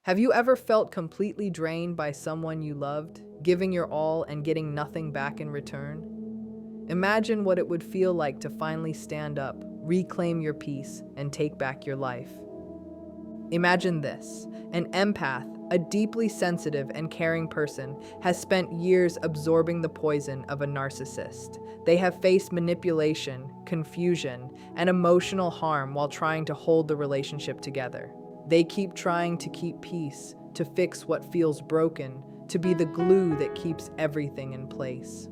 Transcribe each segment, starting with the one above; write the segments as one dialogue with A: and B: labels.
A: Have you ever felt completely drained by someone you loved, giving your all and getting nothing back in return? Imagine what it would feel like to finally stand up, reclaim your peace, and take back your life. Imagine this: an empath, a deeply sensitive and caring person, has spent years absorbing the poison of a narcissist. They have faced manipulation, confusion, and emotional harm while trying to hold the relationship together. They keep trying to keep peace, to fix what feels broken, to be the glue that keeps everything in place.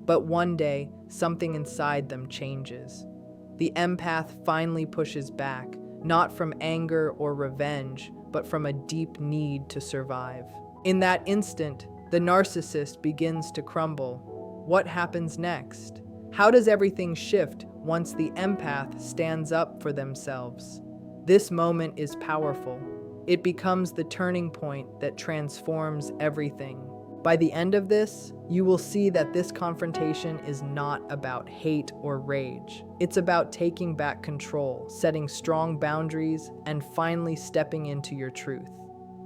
A: But one day, something inside them changes. The empath finally pushes back, not from anger or revenge, but from a deep need to survive. In that instant, the narcissist begins to crumble. What happens next? How does everything shift once the empath stands up for themselves? This moment is powerful. It becomes the turning point that transforms everything. By the end of this, you will see that this confrontation is not about hate or rage. It's about taking back control, setting strong boundaries, and finally stepping into your truth.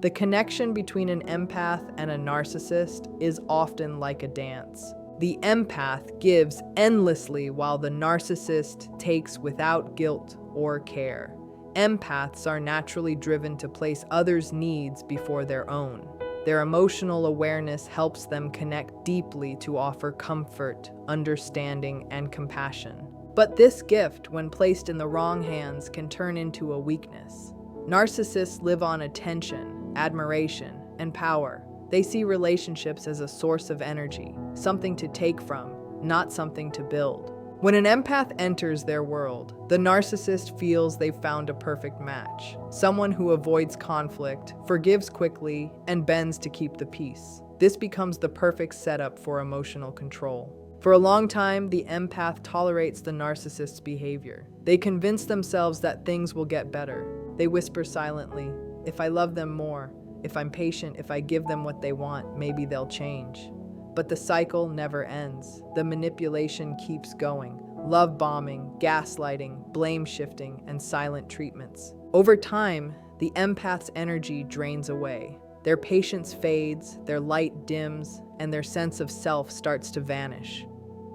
A: The connection between an empath and a narcissist is often like a dance. The empath gives endlessly while the narcissist takes without guilt or care. Empaths are naturally driven to place others' needs before their own. Their emotional awareness helps them connect deeply to offer comfort, understanding, and compassion. But this gift, when placed in the wrong hands, can turn into a weakness. Narcissists live on attention, admiration, and power. They see relationships as a source of energy, something to take from, not something to build. When an empath enters their world, the narcissist feels they've found a perfect match. Someone who avoids conflict, forgives quickly, and bends to keep the peace. This becomes the perfect setup for emotional control. For a long time, the empath tolerates the narcissist's behavior. They convince themselves that things will get better. They whisper silently, "If I love them more, if I'm patient, if I give them what they want, maybe they'll change." But the cycle never ends. The manipulation keeps going. Love bombing, gaslighting, blame shifting, and silent treatments. Over time, the empath's energy drains away. Their patience fades, their light dims, and their sense of self starts to vanish.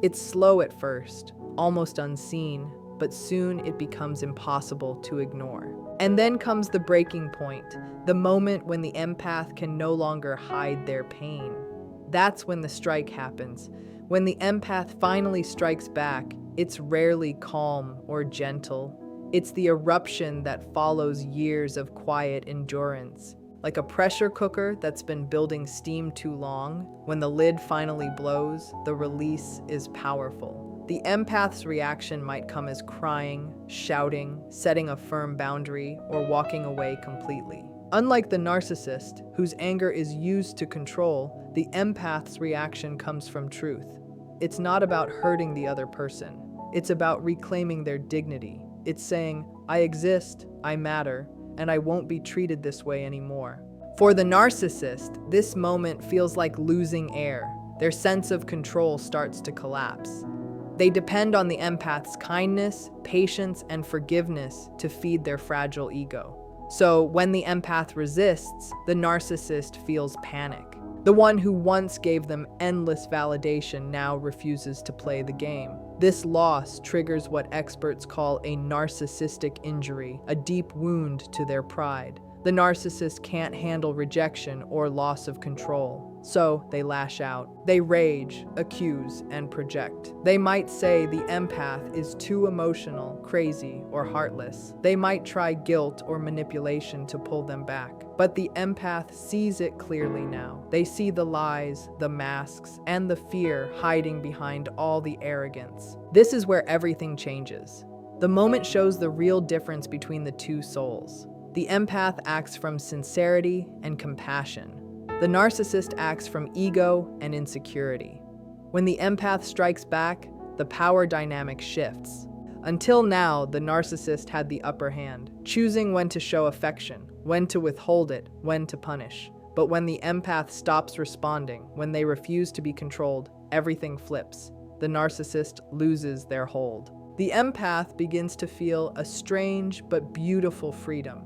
A: It's slow at first, almost unseen, but soon it becomes impossible to ignore. And then comes the breaking point, the moment when the empath can no longer hide their pain. That's when the strike happens. When the empath finally strikes back, it's rarely calm or gentle. It's the eruption that follows years of quiet endurance. Like a pressure cooker that's been building steam too long, when the lid finally blows, the release is powerful. The empath's reaction might come as crying, shouting, setting a firm boundary, or walking away completely. Unlike the narcissist, whose anger is used to control, the empath's reaction comes from truth. It's not about hurting the other person. It's about reclaiming their dignity. It's saying, "I exist, I matter, and I won't be treated this way anymore." For the narcissist, this moment feels like losing air. Their sense of control starts to collapse. They depend on the empath's kindness, patience, and forgiveness to feed their fragile ego. So when the empath resists, the narcissist feels panic. The one who once gave them endless validation now refuses to play the game. This loss triggers what experts call a narcissistic injury, a deep wound to their pride. The narcissist can't handle rejection or loss of control, so they lash out. They rage, accuse, and project. They might say the empath is too emotional, crazy, or heartless. They might try guilt or manipulation to pull them back. But the empath sees it clearly now. They see the lies, the masks, and the fear hiding behind all the arrogance. This is where everything changes. The moment shows the real difference between the two souls. The empath acts from sincerity and compassion. The narcissist acts from ego and insecurity. When the empath strikes back, the power dynamic shifts. Until now, the narcissist had the upper hand, choosing when to show affection, when to withhold it, when to punish. But when the empath stops responding, when they refuse to be controlled, everything flips. The narcissist loses their hold. The empath begins to feel a strange but beautiful freedom.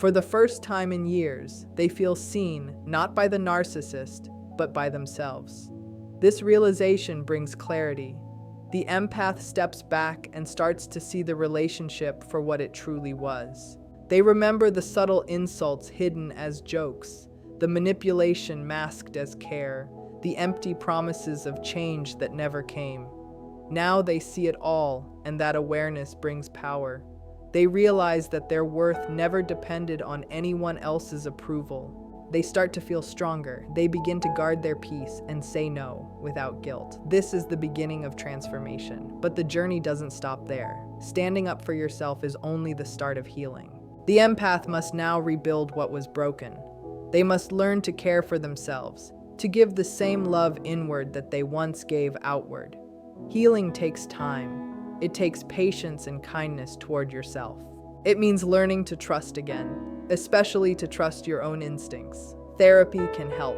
A: For the first time in years, they feel seen not by the narcissist, but by themselves. This realization brings clarity. The empath steps back and starts to see the relationship for what it truly was. They remember the subtle insults hidden as jokes, the manipulation masked as care, the empty promises of change that never came. Now they see it all, and that awareness brings power. They realize that their worth never depended on anyone else's approval. They start to feel stronger. They begin to guard their peace and say no without guilt. This is the beginning of transformation, but the journey doesn't stop there. Standing up for yourself is only the start of healing. The empath must now rebuild what was broken. They must learn to care for themselves, to give the same love inward that they once gave outward. Healing takes time. It takes patience and kindness toward yourself. It means learning to trust again, especially to trust your own instincts. Therapy can help.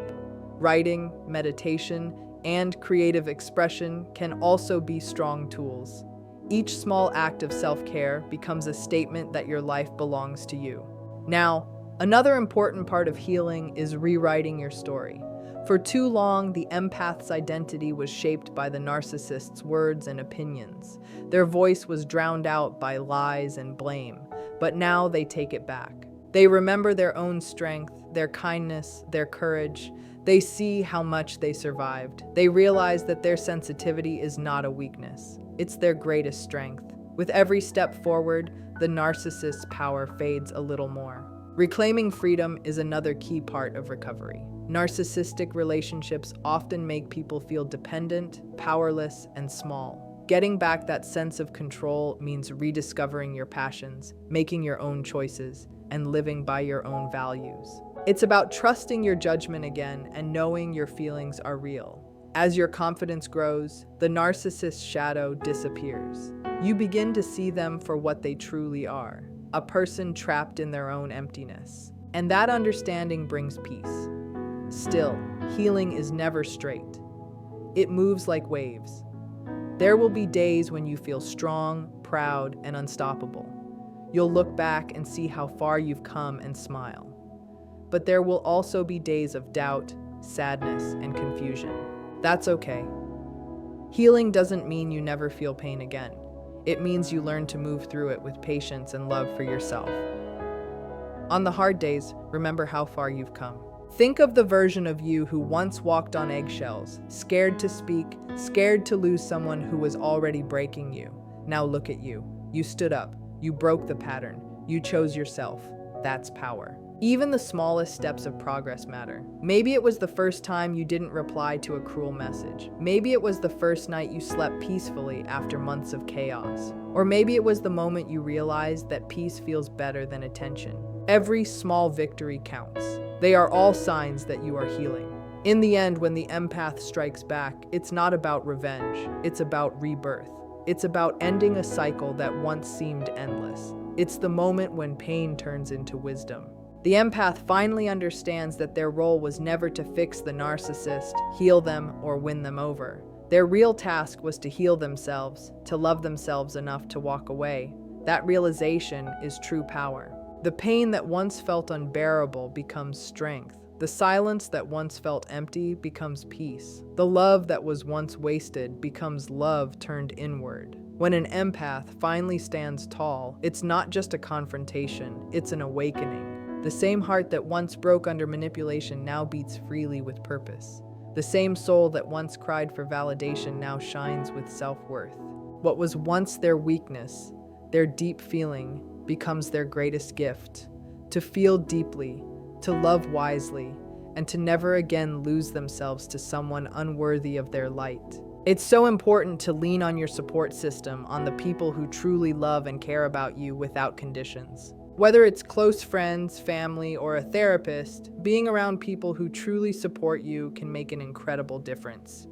A: Writing, meditation, and creative expression can also be strong tools. Each small act of self-care becomes a statement that your life belongs to you. Now, another important part of healing is rewriting your story. For too long, the empath's identity was shaped by the narcissist's words and opinions. Their voice was drowned out by lies and blame, but now they take it back. They remember their own strength, their kindness, their courage. They see how much they survived. They realize that their sensitivity is not a weakness. It's their greatest strength. With every step forward, the narcissist's power fades a little more. Reclaiming freedom is another key part of recovery. Narcissistic relationships often make people feel dependent, powerless, and small. Getting back that sense of control means rediscovering your passions, making your own choices, and living by your own values. It's about trusting your judgment again and knowing your feelings are real. As your confidence grows, the narcissist's shadow disappears. You begin to see them for what they truly are, a person trapped in their own emptiness. And that understanding brings peace. Still, healing is never straight. It moves like waves. There will be days when you feel strong, proud, and unstoppable. You'll look back and see how far you've come and smile. But there will also be days of doubt, sadness, and confusion. That's okay. Healing doesn't mean you never feel pain again. It means you learn to move through it with patience and love for yourself. On the hard days, remember how far you've come. Think of the version of you who once walked on eggshells, scared to speak, scared to lose someone who was already breaking you. Now look at you. You stood up. You broke the pattern. You chose yourself. That's power. Even the smallest steps of progress matter. Maybe it was the first time you didn't reply to a cruel message. Maybe it was the first night you slept peacefully after months of chaos. Or maybe it was the moment you realized that peace feels better than attention. Every small victory counts. They are all signs that you are healing. In the end, when the empath strikes back, it's not about revenge. It's about rebirth. It's about ending a cycle that once seemed endless. It's the moment when pain turns into wisdom. The empath finally understands that their role was never to fix the narcissist, heal them, or win them over. Their real task was to heal themselves, to love themselves enough to walk away. That realization is true power. The pain that once felt unbearable becomes strength. The silence that once felt empty becomes peace. The love that was once wasted becomes love turned inward. When an empath finally stands tall, it's not just a confrontation, it's an awakening. The same heart that once broke under manipulation now beats freely with purpose. The same soul that once cried for validation now shines with self-worth. What was once their weakness, their deep feeling, becomes their greatest gift. To feel deeply, to love wisely, and to never again lose themselves to someone unworthy of their light. It's so important to lean on your support system, on the people who truly love and care about you without conditions. Whether it's close friends, family, or a therapist, being around people who truly support you can make an incredible difference.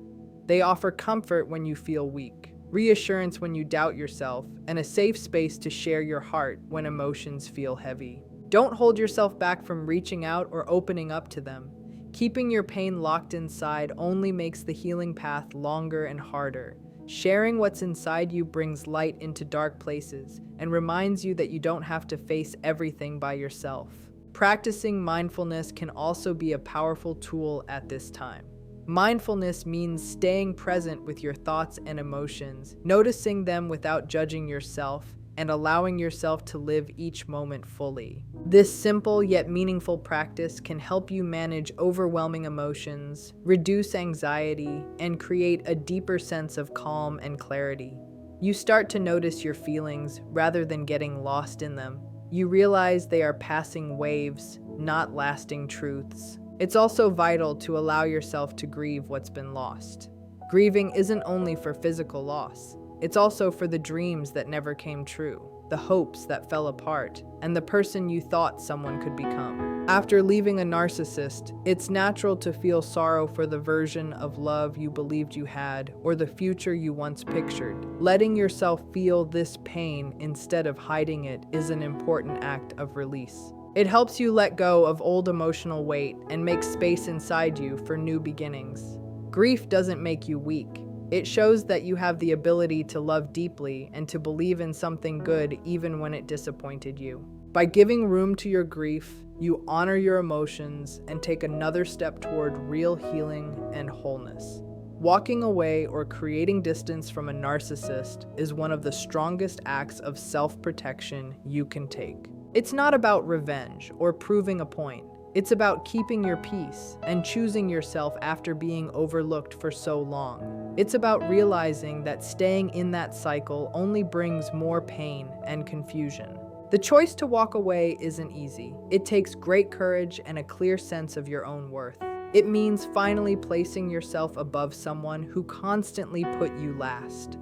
A: They offer comfort when you feel weak, reassurance when you doubt yourself, and a safe space to share your heart when emotions feel heavy. Don't hold yourself back from reaching out or opening up to them. Keeping your pain locked inside only makes the healing path longer and harder. Sharing what's inside you brings light into dark places and reminds you that you don't have to face everything by yourself. Practicing mindfulness can also be a powerful tool at this time. Mindfulness means staying present with your thoughts and emotions, noticing them without judging yourself, and allowing yourself to live each moment fully. This simple yet meaningful practice can help you manage overwhelming emotions, reduce anxiety, and create a deeper sense of calm and clarity. You start to notice your feelings rather than getting lost in them. You realize they are passing waves, not lasting truths. It's also vital to allow yourself to grieve what's been lost. Grieving isn't only for physical loss. It's also for the dreams that never came true, the hopes that fell apart, and the person you thought someone could become. After leaving a narcissist, it's natural to feel sorrow for the version of love you believed you had or the future you once pictured. Letting yourself feel this pain instead of hiding it is an important act of release. It helps you let go of old emotional weight and make space inside you for new beginnings. Grief doesn't make you weak. It shows that you have the ability to love deeply and to believe in something good even when it disappointed you. By giving room to your grief, you honor your emotions and take another step toward real healing and wholeness. Walking away or creating distance from a narcissist is one of the strongest acts of self-protection you can take. It's not about revenge or proving a point. It's about keeping your peace and choosing yourself after being overlooked for so long. It's about realizing that staying in that cycle only brings more pain and confusion. The choice to walk away isn't easy. It takes great courage and a clear sense of your own worth. It means finally placing yourself above someone who constantly put you last.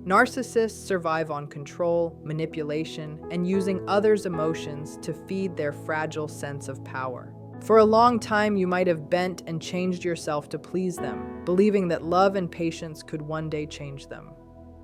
A: Narcissists survive on control, manipulation, and using others' emotions to feed their fragile sense of power. For a long time, you might have bent and changed yourself to please them, believing that love and patience could one day change them.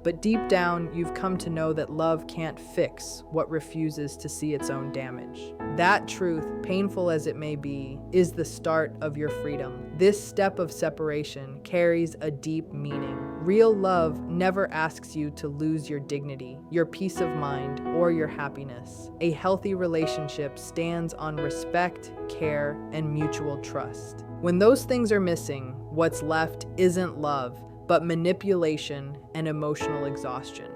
A: But deep down, you've come to know that love can't fix what refuses to see its own damage. That truth, painful as it may be, is the start of your freedom. This step of separation carries a deep meaning. Real love never asks you to lose your dignity, your peace of mind, or your happiness. A healthy relationship stands on respect, care, and mutual trust. When those things are missing, what's left isn't love, but manipulation and emotional exhaustion.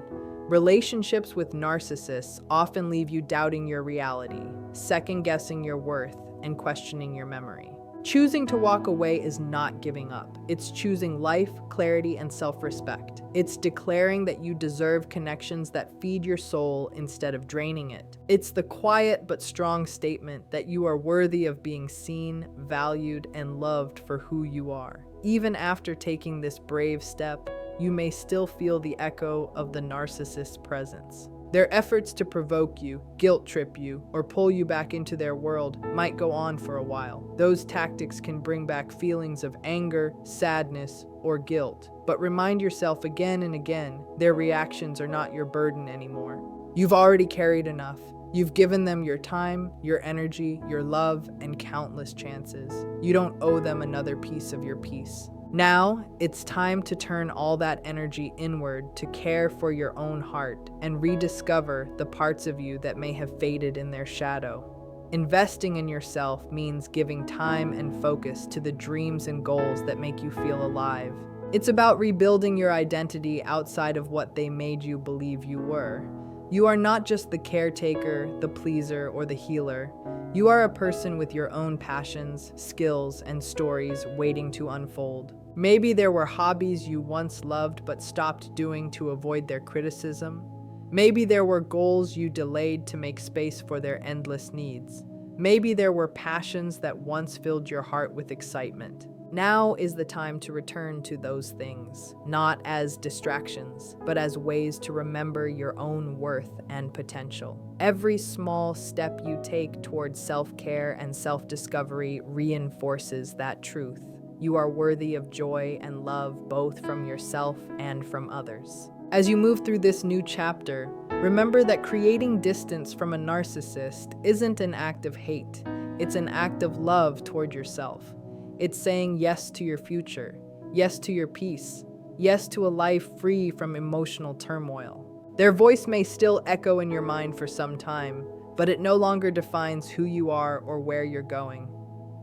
A: Relationships with narcissists often leave you doubting your reality, second-guessing your worth, and questioning your memory. Choosing to walk away is not giving up. It's choosing life, clarity, and self-respect. It's declaring that you deserve connections that feed your soul instead of draining it. It's the quiet but strong statement that you are worthy of being seen, valued, and loved for who you are. Even after taking this brave step, you may still feel the echo of the narcissist's presence. Their efforts to provoke you, guilt-trip you, or pull you back into their world might go on for a while. Those tactics can bring back feelings of anger, sadness, or guilt. But remind yourself again and again, their reactions are not your burden anymore. You've already carried enough. You've given them your time, your energy, your love, and countless chances. You don't owe them another piece of your peace. Now, it's time to turn all that energy inward to care for your own heart and rediscover the parts of you that may have faded in their shadow. Investing in yourself means giving time and focus to the dreams and goals that make you feel alive. It's about rebuilding your identity outside of what they made you believe you were. You are not just the caretaker, the pleaser, or the healer. You are a person with your own passions, skills, and stories waiting to unfold. Maybe there were hobbies you once loved but stopped doing to avoid their criticism. Maybe there were goals you delayed to make space for their endless needs. Maybe there were passions that once filled your heart with excitement. Now is the time to return to those things, not as distractions, but as ways to remember your own worth and potential. Every small step you take towards self-care and self-discovery reinforces that truth. You are worthy of joy and love both from yourself and from others. As you move through this new chapter, remember that creating distance from a narcissist isn't an act of hate. It's an act of love toward yourself. It's saying yes to your future, yes to your peace, Yes to a life free from emotional turmoil. Their voice may still echo in your mind for some time, but it no longer defines who you are or where you're going.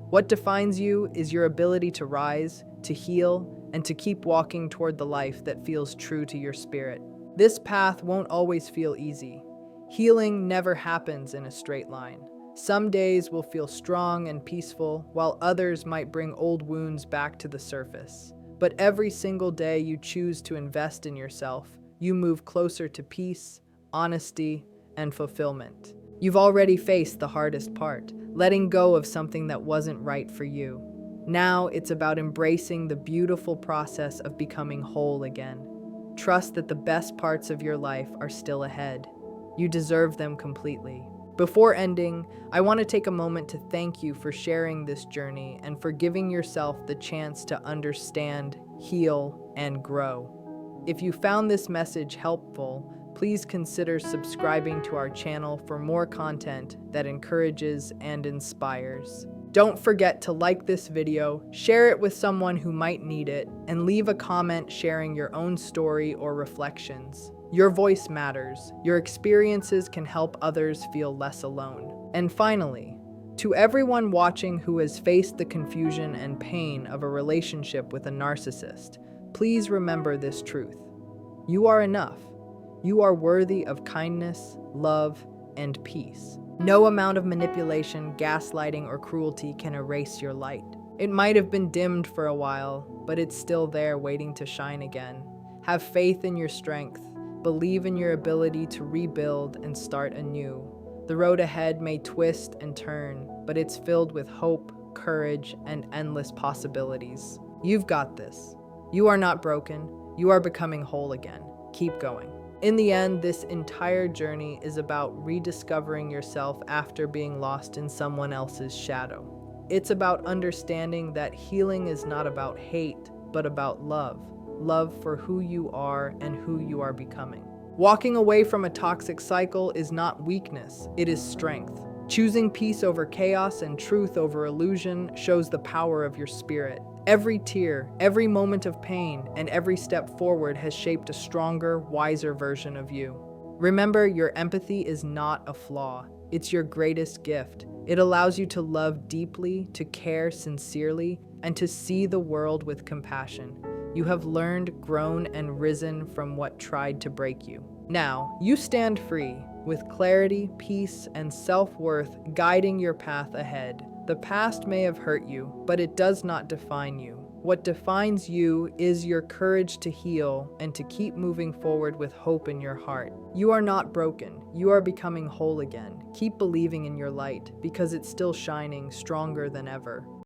A: What defines you is your ability to rise, to heal, and to keep walking toward the life that feels true to your spirit. This path won't always feel easy. Healing never happens in a straight line. Some days will feel strong and peaceful, while others might bring old wounds back to the surface. But every single day you choose to invest in yourself, you move closer to peace, honesty, and fulfillment. You've already faced the hardest part, letting go of something that wasn't right for you. Now it's about embracing the beautiful process of becoming whole again. Trust that the best parts of your life are still ahead. You deserve them completely. Before ending, I want to take a moment to thank you for sharing this journey and for giving yourself the chance to understand, heal, and grow. If you found this message helpful, please consider subscribing to our channel for more content that encourages and inspires. Don't forget to like this video, share it with someone who might need it, and leave a comment sharing your own story or reflections. Your voice matters. Your experiences can help others feel less alone. And finally, to everyone watching who has faced the confusion and pain of a relationship with a narcissist, please remember this truth. You are enough. You are worthy of kindness, love, and peace. No amount of manipulation, gaslighting, or cruelty can erase your light. It might have been dimmed for a while, but it's still there waiting to shine again. Have faith in your strength. Believe in your ability to rebuild and start anew. The road ahead may twist and turn, but it's filled with hope, courage, and endless possibilities. You've got this. You are not broken. You are becoming whole again. Keep going. In the end, this entire journey is about rediscovering yourself after being lost in someone else's shadow. It's about understanding that healing is not about hate, but about love. Love for who you are and who you are becoming. Walking away from a toxic cycle is not weakness, it is strength. Choosing peace over chaos and truth over illusion shows the power of your spirit. Every tear, every moment of pain, and every step forward has shaped a stronger, wiser version of you. Remember, your empathy is not a flaw. It's your greatest gift. It allows you to love deeply, to care sincerely, and to see the world with compassion. You have learned, grown, and risen from what tried to break you. Now, you stand free, with clarity, peace, and self-worth guiding your path ahead. The past may have hurt you, but it does not define you. What defines you is your courage to heal and to keep moving forward with hope in your heart. You are not broken. You are becoming whole again. Keep believing in your light, because it's still shining stronger than ever.